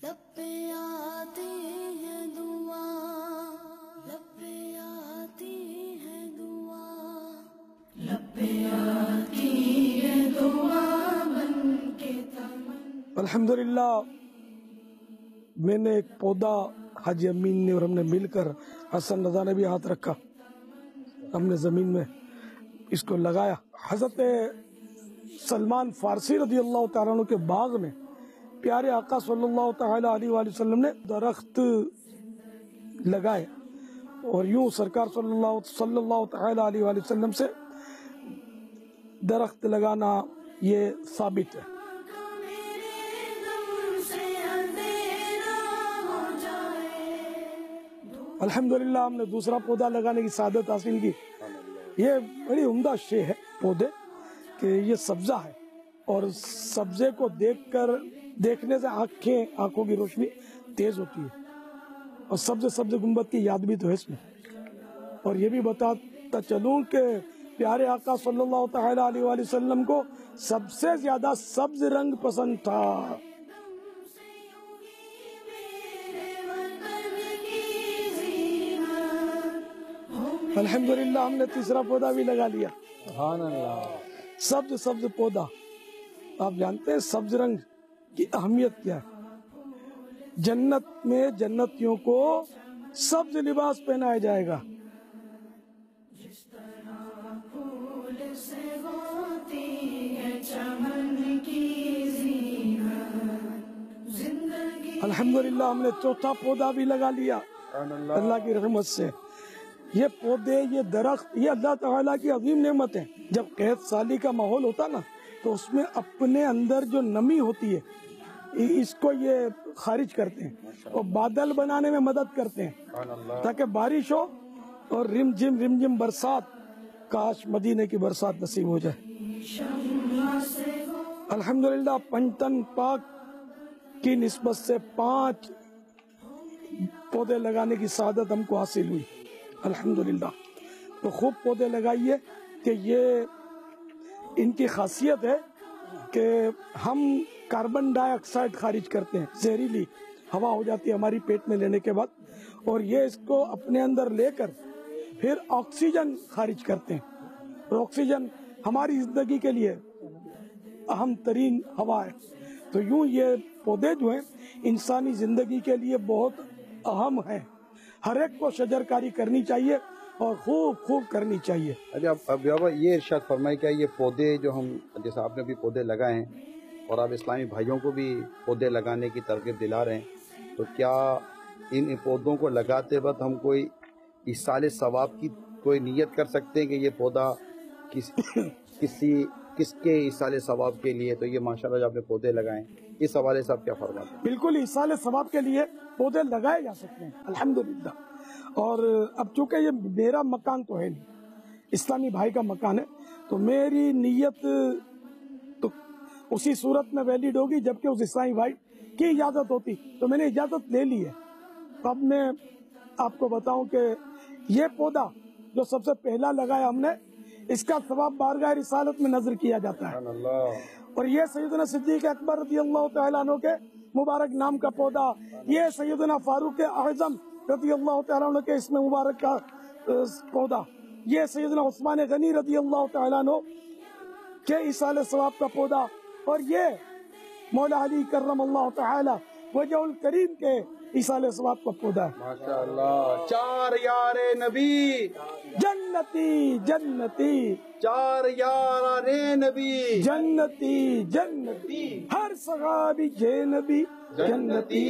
لب پہ آتی ہے دعا، لب پہ آتی ہے دعا، لب پہ آتی ہے دعا بن کے تمنا۔ الحمدللہ میں نے ایک پودا حاجی امین نے اور ہم نے مل کر، حسن رضا نے بھی ہاتھ رکھا، ہم نے زمین میں اس کو لگایا۔ حضرت سلمان فارسی رضی اللہ تعالیٰ عنہ کے باغ میں پیارے آقا صلی اللہ تعالیٰ علیہ وآلہ وسلم نے درخت لگائے، اور یوں سرکار صلی اللہ تعالیٰ علیہ وآلہ وسلم سے درخت لگانا یہ ثابت ہے۔ الحمدللہ ہم نے دوسرا پودا لگانے کی سعادت حاصل کی۔ یہ بڑی عمدہ شے ہے پودے کہ یہ سبزہ ہے، اور سبزے کو دیکھنے سے آنکھوں کی روشنی تیز ہوتی ہے، اور سبز گنبد کی یاد بھی تو ہے اس میں۔ اور یہ بھی بتاتا چلوں کہ پیارے آقا صلی اللہ تعالیٰ علیہ وآلہ وسلم کو سب سے زیادہ سبز رنگ پسند تھا۔ الحمدللہ ہم نے تیسرا پودا بھی لگا لیا، سبحان اللہ، سبز پودا۔ آپ جانتے ہیں سبز رنگ کی اہمیت کیا ہے؟ جنت میں جنتیوں کو سبز لباس پہنایا جائے گا۔ الحمدللہ ہم نے چوتھا پودا بھی لگا لیا اللہ کی رحمت سے۔ یہ پودے، یہ درخت، یہ اللہ تعالیٰ کی عظیم نعمت ہے۔ جب قحط سالی کا ماحول ہوتا نا تو اس میں اپنے اندر جو نمی ہوتی ہے اس کو یہ خارج کرتے ہیں اور بادل بنانے میں مدد کرتے ہیں تاکہ بارش ہو اور رم جم برسات۔ کاش مدینے کی برسات نصیب ہو جائے۔ الحمدللہ پنجتن پاک کی نسبت سے 5 پودے لگانے کی سعادت ہم کو حاصل ہوئی۔ الحمدللہ تو خوب پودے لگائیے کہ یہ ان کی خاصیت ہے کہ ہم کاربن ڈائی آکسائڈ خارج کرتے ہیں، زہریلی ہوا ہو جاتی ہے ہماری پیٹ میں لینے کے بعد، اور یہ اس کو اپنے اندر لے کر پھر آکسیجن خارج کرتے ہیں، اور آکسیجن ہماری زندگی کے لیے اہم ترین ہوا ہے۔ تو یوں یہ پودے جو ہیں انسانی زندگی کے لیے بہت اہم ہیں۔ ہر ایک کو شجرکاری کرنی چاہیے اور خوب کرنی چاہیے۔ اب یہ ارشاد فرمائے کہ یہ پودے جو ہم، جیسے آپ نے بھی پودے لگائے ہیں اور آپ اسلامی بھائیوں کو بھی پودے لگانے کی ترغیب دلا رہے ہیں، تو کیا ان پودوں کو لگاتے وقت ہم کوئی ایصال ثواب کی کوئی نیت کر سکتے ہیں کہ یہ پودا کس کے ایصال ثواب کے لیے؟ تو یہ ماشاءاللہ جو آپ نے پودے لگائے ہیں اس حوالے سے آپ کیا فرماتے ہیں؟ بالکل ایصال ثواب کے لیے پودے لگائے جا سکتے ہیں الحمدللہ۔ اور اب چونکہ یہ میرا مکان تو ہے نہیں، اسلامی بھائی کا مکان ہے، تو میری نیت تو اسی صورت میں ویلڈ ہوگی جبکہ اس اسلامی بھائی کی اجازت ہوتی، تو میں نے اجازت لے لی ہے۔ اب میں آپ کو بتاؤں کہ یہ پودا جو سب سے پہلا لگایا ہم نے، اس کا ثواب بارگاہ رسالت میں نظر کیا جاتا ہے، اور یہ سیدنا صدیق اکبر رضی اللہ تعالیٰ عنہ کے مبارک نام کا پودا، یہ سیدنا فاروق اعظم رضی اللہ تعالیٰ عنہ کے اسم مبارک کا پودا، یہ سیدنا عثمان غنی رضی اللہ تعالیٰ عنہ کے ایصال ثواب کا پودا، اور یہ مولا علی کرم اللہ تعالی وجہ الکریم کے ایصال ثواب کا پودا ہے۔ ماشاءاللہ 4 یار نبی جنتی 4 یار نبی جنتی ہر صحابی جے نبی جنتی